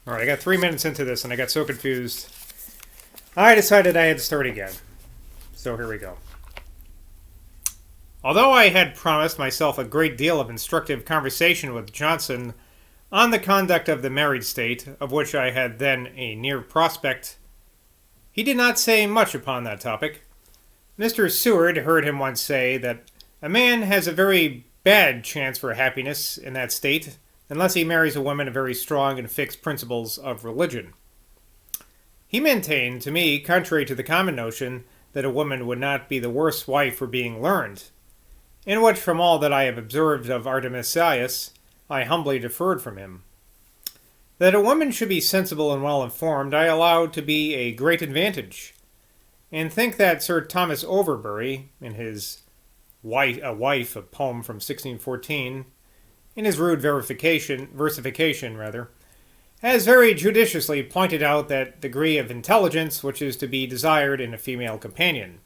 Alright, I got 3 minutes into this and I got so confused. I decided I had to start again. So here we go. Although I had promised myself a great deal of instructive conversation with Johnson on the conduct of the married state, of which I had then a near prospect, he did not say much upon that topic. Mr. Seward heard him once say that a man has a very bad chance for happiness in that state unless he marries a woman of very strong and fixed principles of religion. He maintained, to me, contrary to the common notion, that a woman would not be the worse wife for being learned, in which, from all that I have observed of Artemisias, I humbly deferred from him. That a woman should be sensible and well informed I allowed to be a great advantage, and think that Sir Thomas Overbury, in his A Wife, a poem from 1614, in his rude versification, has very judiciously pointed out that degree of intelligence which is to be desired in a female companion.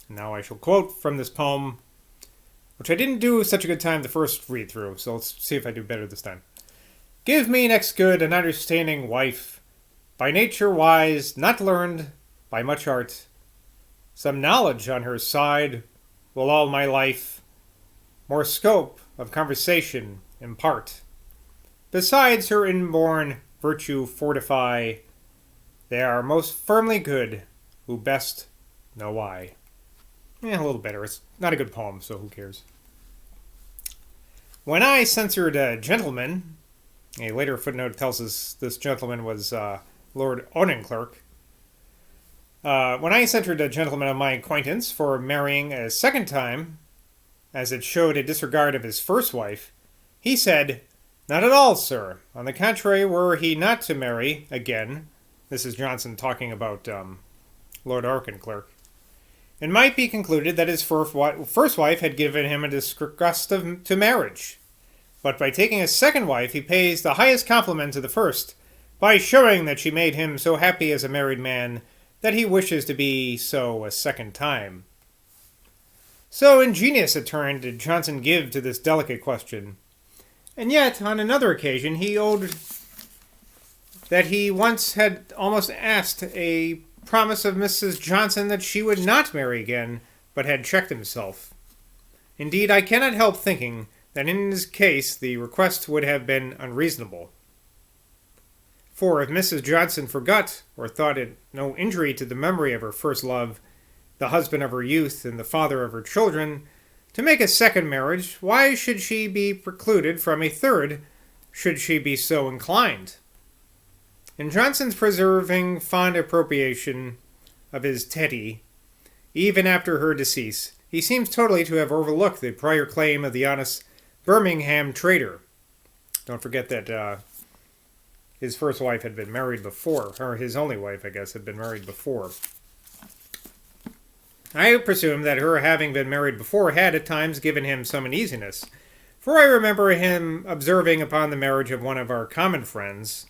Now I shall quote from this poem, which I didn't do such a good time the first read through, so let's see if I do better this time. Give me next good an understanding wife, by nature wise, not learned, by much art. Some knowledge on her side will all my life more scope of conversation impart. Besides her inborn virtue fortify, they are most firmly good who best know why. A little better. It's not a good poem, so who cares? When I censured a gentleman, a later footnote tells us this gentleman was Lord Auchinleck. When I censured a gentleman of my acquaintance for marrying a second time, as it showed a disregard of his first wife, he said, "Not at all, sir. On the contrary, were he not to marry again," this is Johnson talking about Lord Auchinleck, "it might be concluded that his first wife had given him a disgust to marriage. But by taking a second wife, he pays the highest compliment to the first, by showing that she made him so happy as a married man that he wishes to be so a second time." So ingenious a turn did Johnson give to this delicate question. And yet, on another occasion, he owned that he once had almost asked a promise of Mrs. Johnson that she would not marry again, but had checked himself. Indeed, I cannot help thinking that in his case the request would have been unreasonable. For if Mrs. Johnson forgot, or thought it no injury to the memory of her first love, the husband of her youth and the father of her children, to make a second marriage, why should she be precluded from a third, should she be so inclined? In Johnson's preserving fond appropriation of his Teddy, even after her decease, he seems totally to have overlooked the prior claim of the honest Birmingham trader. Don't forget that his first wife had been married before, or his only wife, I guess, had been married before. I presume that her having been married before had at times given him some uneasiness, for I remember him observing upon the marriage of one of our common friends,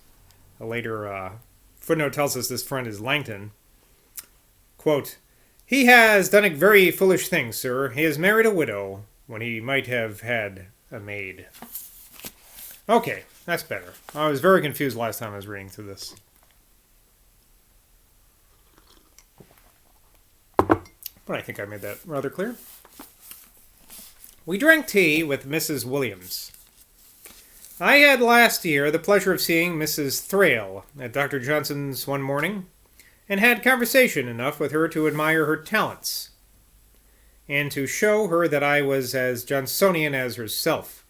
a later footnote tells us this friend is Langton, quote, "He has done a very foolish thing, sir. He has married a widow when he might have had a maid." Okay, that's better. I was very confused last time I was reading through this. But I think I made that rather clear. We drank tea with Mrs. Williams. I had last year the pleasure of seeing Mrs. Thrale at Dr. Johnson's one morning, and had conversation enough with her to admire her talents, and to show her that I was as Johnsonian as herself.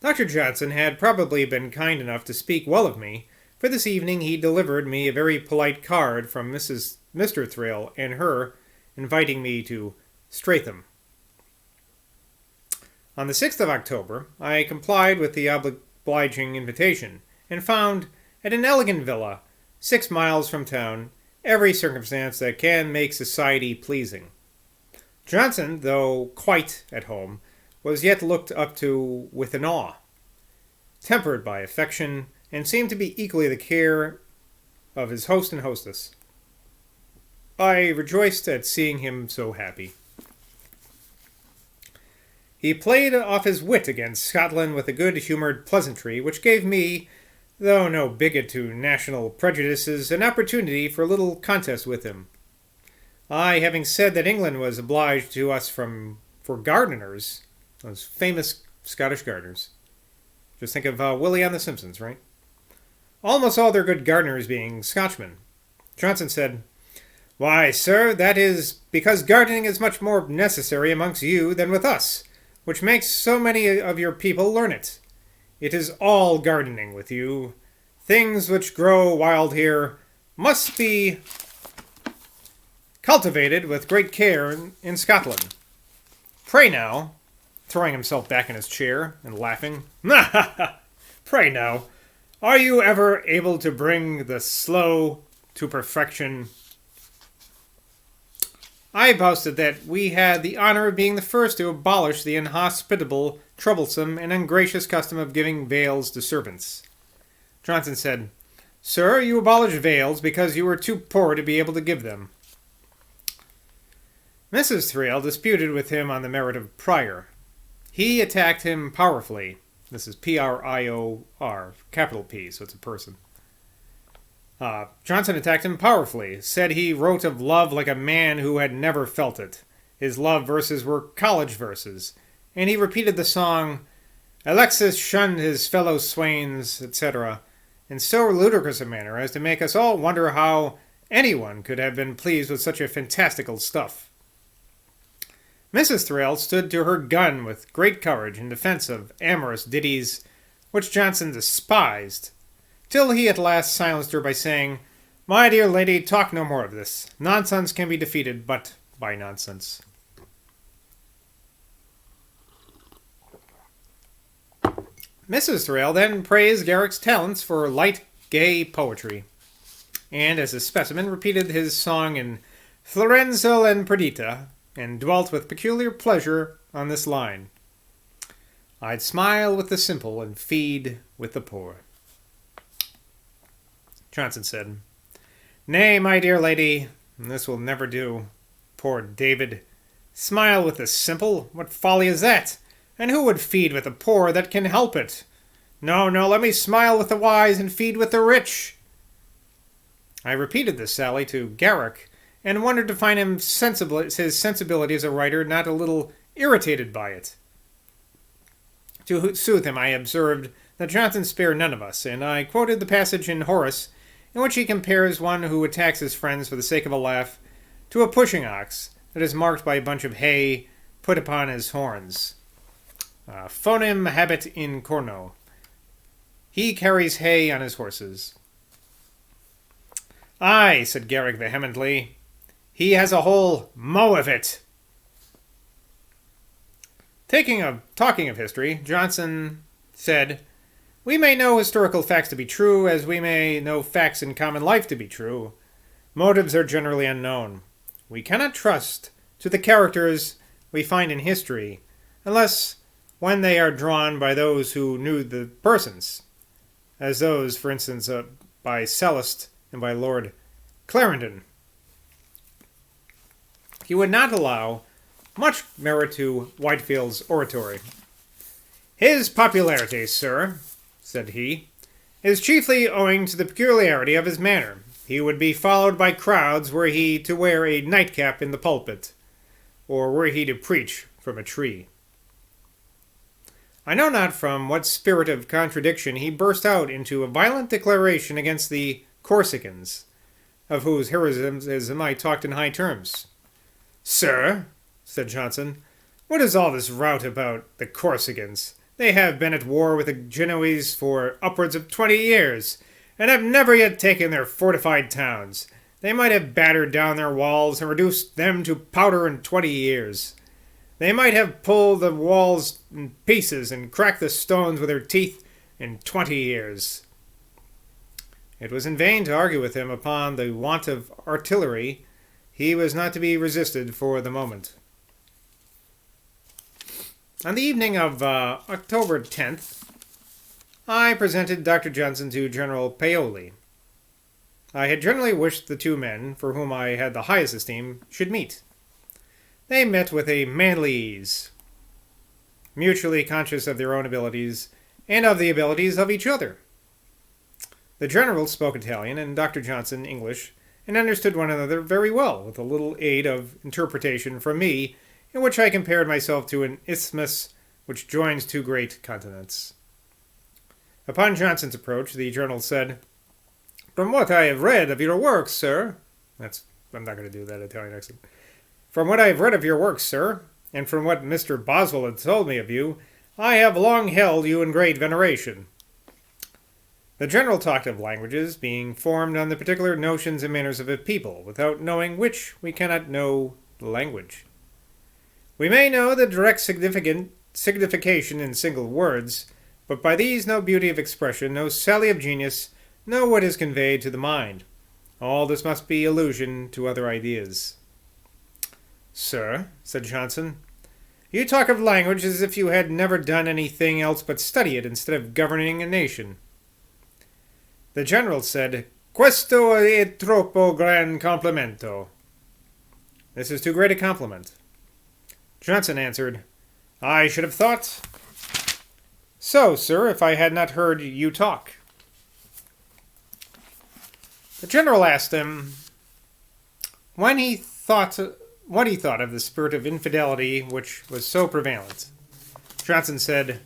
Dr. Johnson had probably been kind enough to speak well of me, for this evening he delivered me a very polite card from Mr. Thrale and her, inviting me to Stratham. On the 6th of October, I complied with the obliging invitation, and found, at an elegant villa, 6 miles from town, every circumstance that can make society pleasing. Johnson, though quite at home, was yet looked up to with an awe, tempered by affection, and seemed to be equally the care of his host and hostess. I rejoiced at seeing him so happy. He played off his wit against Scotland with a good-humoured pleasantry, which gave me though no bigot to national prejudices, an opportunity for a little contest with him. I, having said that England was obliged to us for gardeners, those famous Scottish gardeners. Just think of Willie on The Simpsons, right? Almost all their good gardeners being Scotchmen. Johnson said, "Why, sir, that is because gardening is much more necessary amongst you than with us, which makes so many of your people learn it. It is all gardening with you. Things which grow wild here must be cultivated with great care in Scotland. Pray now," throwing himself back in his chair and laughing, "pray now, are you ever able to bring the slow to perfection?" I boasted that we had the honor of being the first to abolish the inhospitable, troublesome, and ungracious custom of giving veils to servants. Johnson said, "Sir, you abolished veils because you were too poor to be able to give them." Mrs. Thrale disputed with him on the merit of Prior. He attacked him powerfully. This is Prior, capital P, so it's a person. Johnson attacked him powerfully, said he wrote of love like a man who had never felt it. His love verses were college verses, and he repeated the song, "Alexis shunned his fellow swains," etc., in so ludicrous a manner as to make us all wonder how anyone could have been pleased with such a fantastical stuff. Mrs. Thrale stood to her gun with great courage in defense of amorous ditties, which Johnson despised, till he at last silenced her by saying, "My dear lady, talk no more of this. Nonsense can be defeated but by nonsense." Mrs. Thrale then praised Garrick's talents for light, gay poetry, and as a specimen repeated his song in Florenzo and Perdita, and dwelt with peculiar pleasure on this line, "I'd smile with the simple and feed with the poor." Johnson said, "Nay, my dear lady, this will never do. Poor David. Smile with the simple? What folly is that? And who would feed with the poor that can help it? No, no, let me smile with the wise and feed with the rich." I repeated this sally to Garrick, and wondered to find his sensibility as a writer not a little irritated by it. To soothe him, I observed that Johnson spared none of us, and I quoted the passage in Horace in which he compares one who attacks his friends for the sake of a laugh to a pushing ox that is marked by a bunch of hay put upon his horns. Fonem habet in corno. He carries hay on his horses. "Aye," said Garrick vehemently, "he has a whole mow of it." Talking of history, Johnson said, "We may know historical facts to be true, as we may know facts in common life to be true. Motives are generally unknown. We cannot trust to the characters we find in history, unless when they are drawn by those who knew the persons, as those, for instance, by Sallust and by Lord Clarendon." He would not allow much merit to Whitefield's oratory. "His popularity, sir," said he, "is chiefly owing to the peculiarity of his manner. He would be followed by crowds were he to wear a nightcap in the pulpit, or were he to preach from a tree." I know not from what spirit of contradiction he burst out into a violent declaration against the Corsicans, of whose heroism I talked in high terms. "Sir," said Johnson, "what is all this rout about the Corsicans? They have been at war with the Genoese for upwards of 20 years, and have never yet taken their fortified towns. They might have battered down their walls and reduced them to powder in 20 years. They might have pulled the walls in pieces and cracked the stones with their teeth in 20 years. It was in vain to argue with him upon the want of artillery. He was not to be resisted for the moment. On the evening of October 10th, I presented Dr. Johnson to General Paoli. I had generally wished the two men, for whom I had the highest esteem, should meet. They met with a manly ease, mutually conscious of their own abilities and of the abilities of each other. The general spoke Italian and Dr. Johnson English, and understood one another very well, with a little aid of interpretation from me, in which I compared myself to an isthmus which joins two great continents. Upon Johnson's approach, the general said, "From what I have read of your works, sir," I'm not going to do that Italian accent. "From what I have read of your works, sir, and from what Mr. Boswell had told me of you, I have long held you in great veneration." The general talked of languages being formed on the particular notions and manners of a people, without knowing which we cannot know the language. We may know the direct signification in single words, but by these no beauty of expression, no sally of genius, no what is conveyed to the mind. All this must be allusion to other ideas. "Sir," said Johnson, "you talk of language as if you had never done anything else but study it instead of governing a nation." The general said, "Questo è troppo gran complimento." This is too great a compliment. Johnson answered, "I should have thought so, sir, if I had not heard you talk." The general asked him what he thought of the spirit of infidelity which was so prevalent. Johnson said,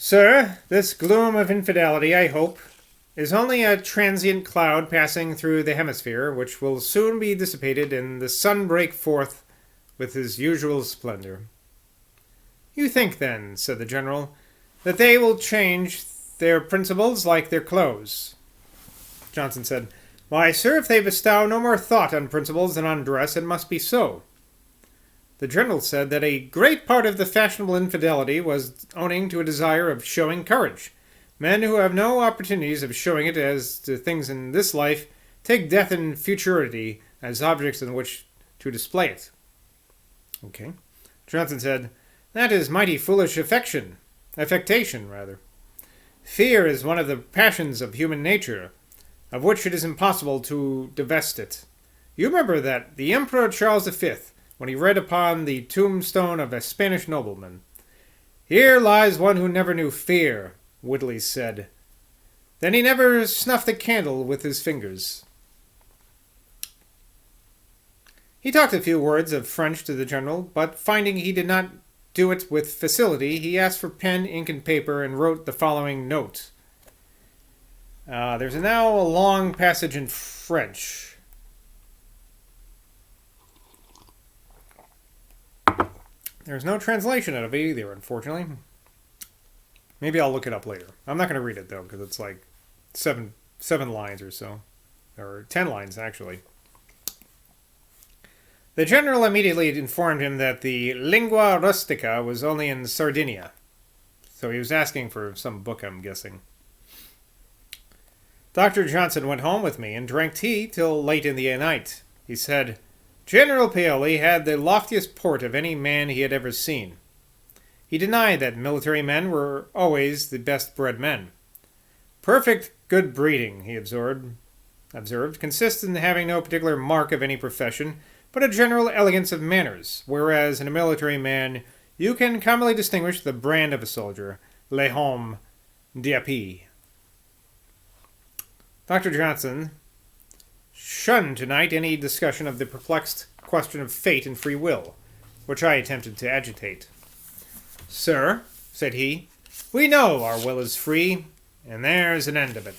"Sir, this gloom of infidelity, I hope, is only a transient cloud passing through the hemisphere, which will soon be dissipated and the sun break forth with his usual splendor." "You think, then," said the general, "that they will change their principles like their clothes?" Johnson said, "Why, sir, if they bestow no more thought on principles than on dress, it must be so." The general said that a great part of the fashionable infidelity was owing to a desire of showing courage. Men who have no opportunities of showing it as to things in this life take death and futurity as objects in which to display it. Okay. Johnson said, "That is mighty foolish affectation. Fear is one of the passions of human nature, of which it is impossible to divest it. You remember that the Emperor Charles V, when he read upon the tombstone of a Spanish nobleman, 'Here lies one who never knew fear,' wittily said. Then he never snuffed a candle with his fingers." He talked a few words of French to the general, but finding he did not do it with facility, he asked for pen, ink, and paper, and wrote the following note. There's now a long passage in French. There's no translation of it either, unfortunately. Maybe I'll look it up later. I'm not going to read it, though, because it's like seven lines or so. Or 10 lines, actually. The general immediately informed him that the lingua rustica was only in Sardinia. So he was asking for some book, I'm guessing. Dr. Johnson went home with me and drank tea till late in the night. He said, General Paoli had the loftiest port of any man he had ever seen. He denied that military men were always the best bred men. Perfect good breeding, he observed, consists in having no particular mark of any profession, but a general elegance of manners, whereas in a military man you can commonly distinguish the brand of a soldier, l'homme d'épée. Dr. Johnson shunned tonight any discussion of the perplexed question of fate and free will, which I attempted to agitate. Sir, said he, we know our will is free, and there's an end of it.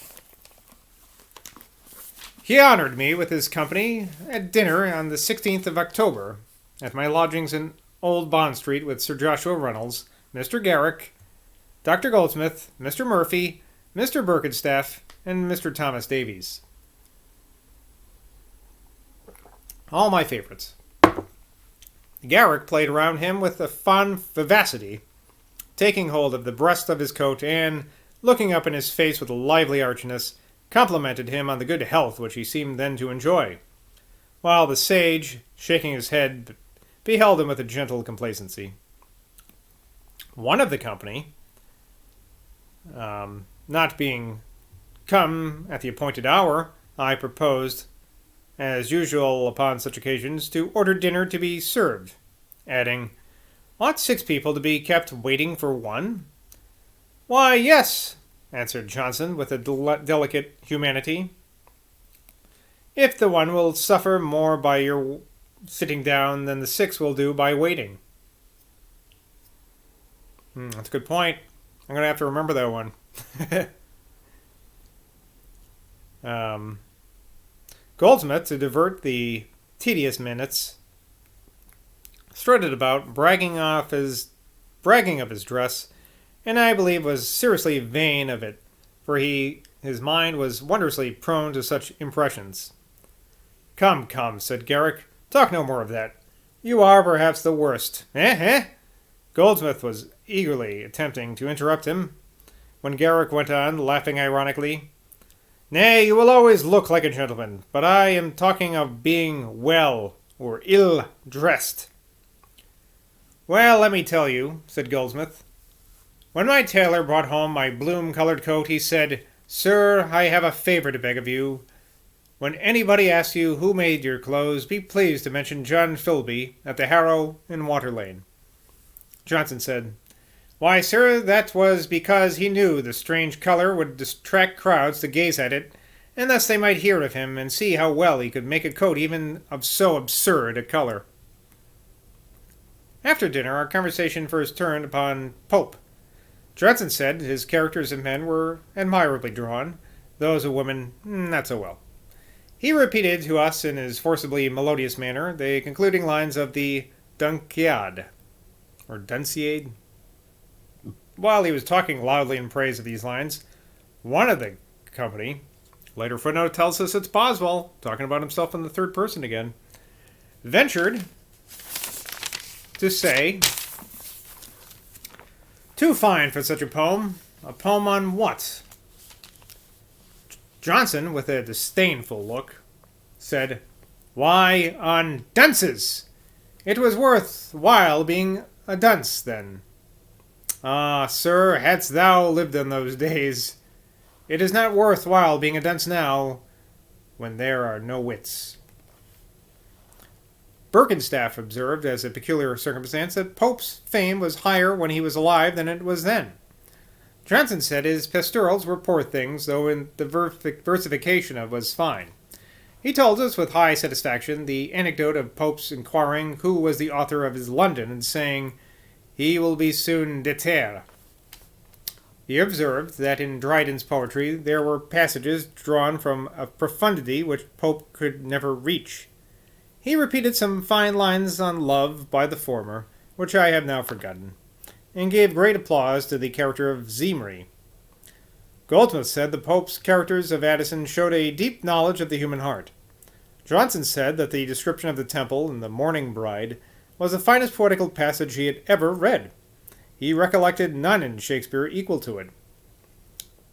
He honored me with his company at dinner on the 16th of October at my lodgings in Old Bond Street with Sir Joshua Reynolds, Mr. Garrick, Dr. Goldsmith, Mr. Murphy, Mr. Birkenstaff, and Mr. Thomas Davies. All my favorites. Garrick played around him with a fond vivacity, taking hold of the breast of his coat and, looking up in his face with a lively archness, complimented him on the good health which he seemed then to enjoy, while the sage, shaking his head, beheld him with a gentle complacency. One of the company, not being come at the appointed hour, I proposed, as usual upon such occasions, to order dinner to be served, adding, ought 6 people to be kept waiting for one? Why, yes, answered Johnson with a delicate humanity. "If the one will suffer more by your sitting down than the 6 will do by waiting." That's a good point. I'm going to have to remember that one. Goldsmith, to divert the tedious minutes, strutted about, bragging of his dress, and I believe was seriously vain of it, for his mind was wondrously prone to such impressions. "Come, come," said Garrick, "talk no more of that. You are perhaps the worst. Eh? Goldsmith was eagerly attempting to interrupt him, when Garrick went on, laughing ironically. "Nay, you will always look like a gentleman, but I am talking of being well or ill-dressed." "Well, let me tell you," said Goldsmith. "When my tailor brought home my bloom-colored coat, he said, 'Sir, I have a favour to beg of you. When anybody asks you who made your clothes, be pleased to mention John Filby at the Harrow in Water Lane.'" Johnson said, "Why, sir, that was because he knew the strange colour would distract crowds to gaze at it, and thus they might hear of him and see how well he could make a coat even of so absurd a colour." After dinner, our conversation first turned upon Pope. Johnson said his characters of men were admirably drawn, those of women not so well. He repeated to us in his forcibly melodious manner the concluding lines of the Dunciad, or Dunciad. While he was talking loudly in praise of these lines, one of the company, later footnote tells us it's Boswell, talking about himself in the third person again, ventured to say, "Too fine for such a poem. A poem on what?" Johnson, with a disdainful look, said, "Why, on dunces. It was worth while being a dunce then." "Ah, sir, hadst thou lived in those days. It is not worth while being a dunce now, when there are no wits." Berkenstaff observed, as a peculiar circumstance, that Pope's fame was higher when he was alive than it was then. Johnson said his pastorals were poor things, though in the versification of was fine. He told us with high satisfaction the anecdote of Pope's inquiring who was the author of his London, and saying, "He will be soon déterré." He observed that in Dryden's poetry there were passages drawn from a profundity which Pope could never reach. He repeated some fine lines on love by the former, which I have now forgotten, and gave great applause to the character of Zemery. Goldsmith said the Pope's characters of Addison showed a deep knowledge of the human heart. Johnson said that the description of the temple in The Morning Bride was the finest poetical passage he had ever read. He recollected none in Shakespeare equal to it.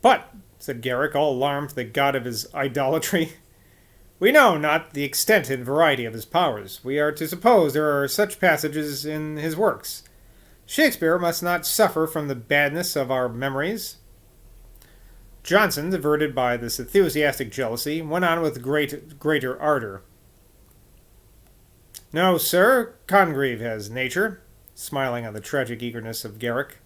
"But," said Garrick, all alarmed for the god of his idolatry, "we know not the extent and variety of his powers. We are to suppose there are such passages in his works. Shakespeare must not suffer from the badness of our memories." Johnson, diverted by this enthusiastic jealousy, went on with greater ardor. "No, sir, Congreve has nature," smiling on the tragic eagerness of Garrick.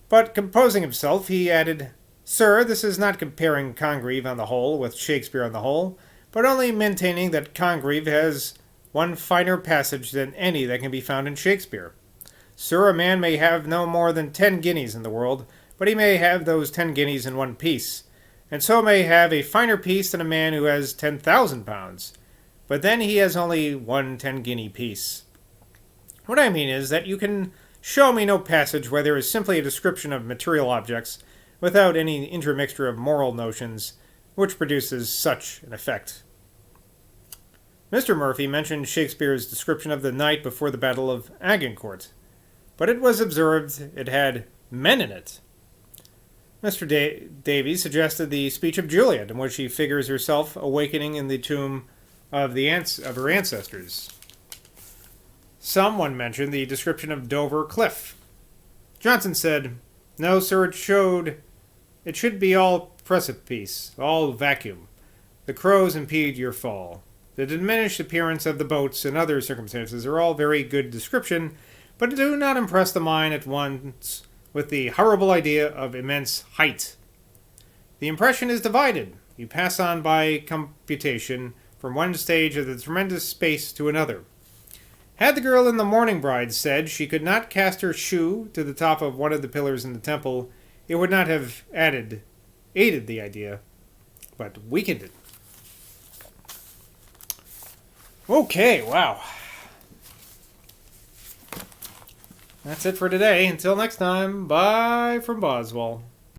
But composing himself, he added, "Sir, this is not comparing Congreve on the whole with Shakespeare on the whole, but only maintaining that Congreve has one finer passage than any that can be found in Shakespeare. Sir, a man may have no more than 10 guineas in the world, but he may have those 10 guineas in one piece, and so may have a finer piece than a man who has 10,000 pounds. But then he has only one 10-guinea piece. What I mean is that you can show me no passage where there is simply a description of material objects, without any intermixture of moral notions, which produces such an effect." Mr. Murphy mentioned Shakespeare's description of the night before the Battle of Agincourt, but it was observed it had men in it. Mr. Davies suggested the speech of Juliet, in which she figures herself awakening in the tomb of her ancestors. Someone mentioned the description of Dover Cliff. Johnson said, "No, sir, it should be all precipice, all vacuum. The crows impede your fall. The diminished appearance of the boats and other circumstances are all very good description, but do not impress the mind at once with the horrible idea of immense height. The impression is divided. You pass on by computation from one stage of the tremendous space to another. Had the girl in the Mourning Bride said she could not cast her shoe to the top of one of the pillars in the temple, it would not have aided the idea, but weakened it. Okay, wow. That's it for today. Until next time, bye from Boswell.